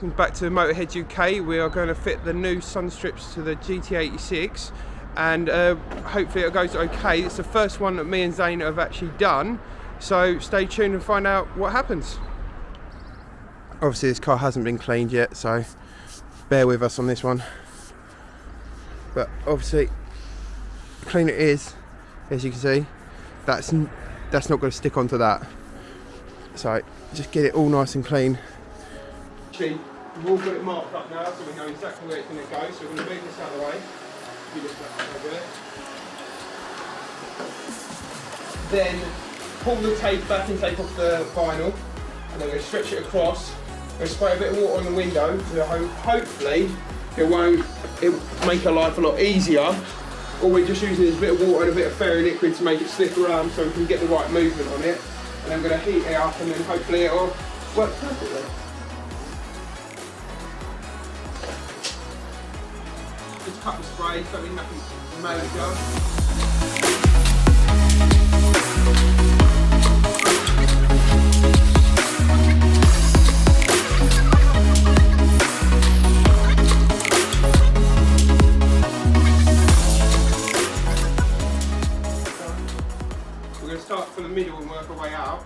Welcome back to Motorhead UK. We are going to fit the new Sunstrips to the GT86 and hopefully it goes okay. It's the first one that me and Zane have actually done, so stay tuned and find out what happens. Obviously this car hasn't been cleaned yet, so bear with us on this one, but obviously clean it is. As you can see, that's not going to stick onto that, so just get it all nice and clean. We've all got it marked up now, so we know exactly where it's going to go. So we're going to move this out of the way. You lift that up a bit. Then pull the tape, backing tape off the vinyl, and then we're going to stretch it across. We're going to spray a bit of water on the window, so hopefully it'll make our life a lot easier. All we're just using is a bit of water and a bit of fairy liquid to make it slip around, so we can get the right movement on it. And then we're going to heat it up, and then hopefully it'll work perfectly. Just a couple of sprays, don't mean nothing major. We're going to start from the middle and work our way out.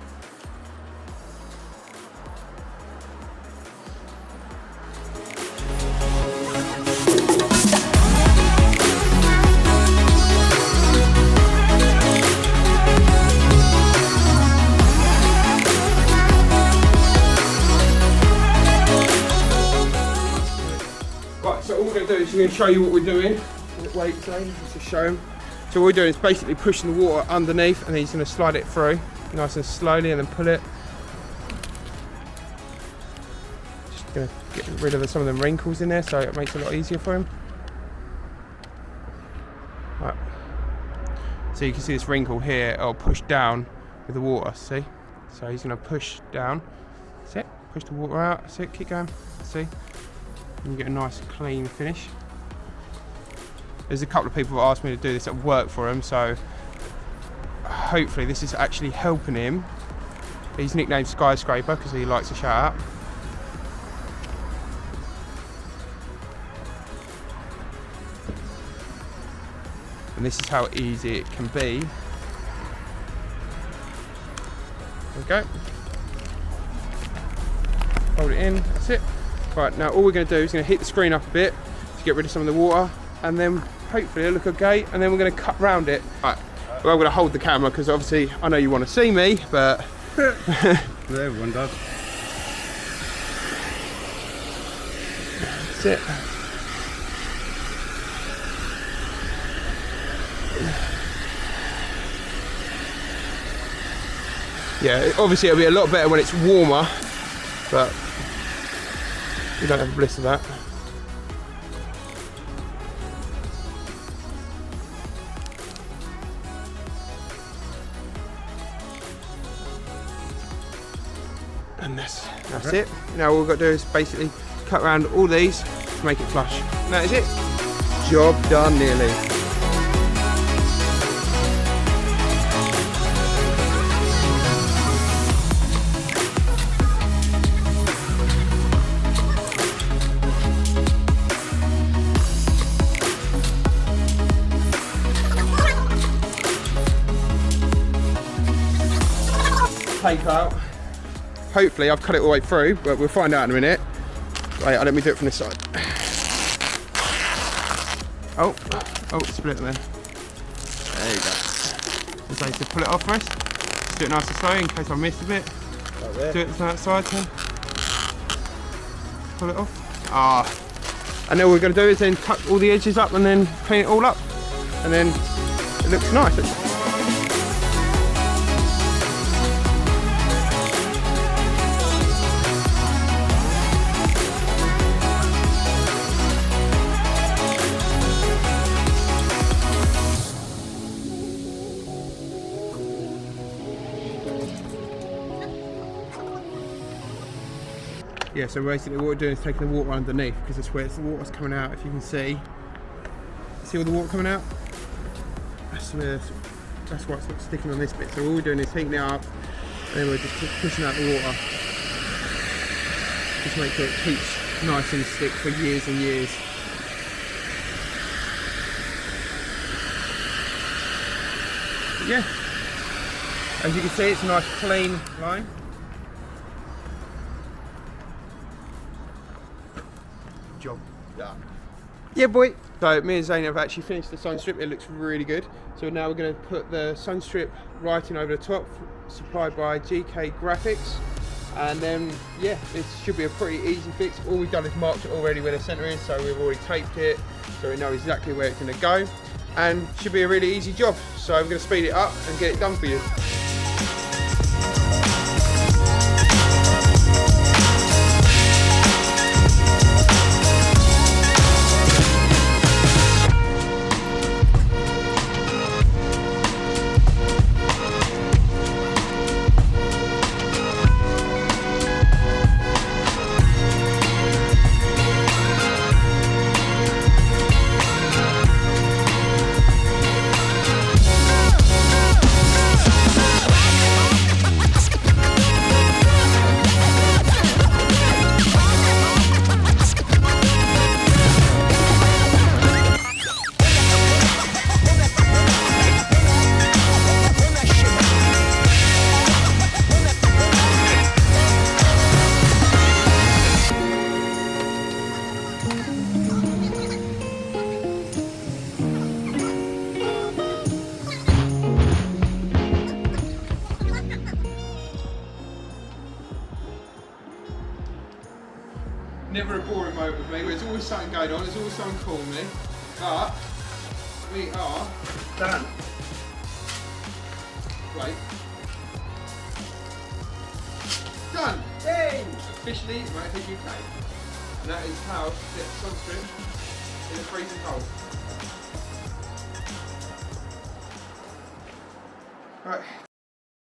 So all we're going to do is we're going to show you what we're doing. Wait, Zane, just show him. So what we're doing is basically pushing the water underneath, and then he's going to slide it through nice and slowly, and then pull it. Just going to get rid of some of the wrinkles in there, so it makes it a lot easier for him. Right. So you can see this wrinkle here, it'll push down with the water, see? So he's going to push down. That's it. Push the water out. That's it. Keep going. See? And you get a nice clean finish. There's a couple of people that asked me to do this at work for him, so hopefully this is actually helping him. He's nicknamed Skyscraper because he likes to shout out. And this is how easy it can be. There we go. Hold it in, that's it. Right, now all we're going to do is going to heat the screen up a bit to get rid of some of the water, and then hopefully it'll look okay, and then we're going to cut round it. Right, well, I'm going to hold the camera because obviously I know you want to see me, but... Everyone does. That's it. Yeah, obviously it'll be a lot better when it's warmer, but you don't have the bliss of that. And that's it. Now all we've got to do is basically cut around all these to make it flush. And that is it. Job done nearly. Tape out. Hopefully I've cut it all the way through, but we'll find out in a minute. Wait, let me do it from this side. Oh, split it there. There you go. Just like to pull it off first. Just do it nice and slow in case I missed a bit. Do it from that side then. Pull it off. And then what we're going to do is then cut all the edges up and then clean it all up. And then it looks nice. Yeah, so basically what we're doing is taking the water underneath, because that's where the water's coming out, if you can see. See all the water coming out? That's why it's not sticking on this bit. So all we're doing is heating it up, and then we're just pushing out the water. Just make sure it keeps nice and stick for years and years. But yeah, as you can see, it's a nice clean line. Job done. Yeah, boy. So me and Zane have actually finished the Sunstrip. It looks really good. So now we're going to put the Sunstrip writing over the top, supplied by GK Graphics. And then, yeah, this should be a pretty easy fix. All we've done is marked it already where the centre is, so we've already taped it, so we know exactly where it's going to go. And should be a really easy job. So we're going to speed it up and get it done for you. Never a boring moment with me, there's always something going on, there's always someone calling me, but we are done. Wait. Done! Yay! Officially made in the UK. And that is how to get Sunstrip in a freezing cold. Right.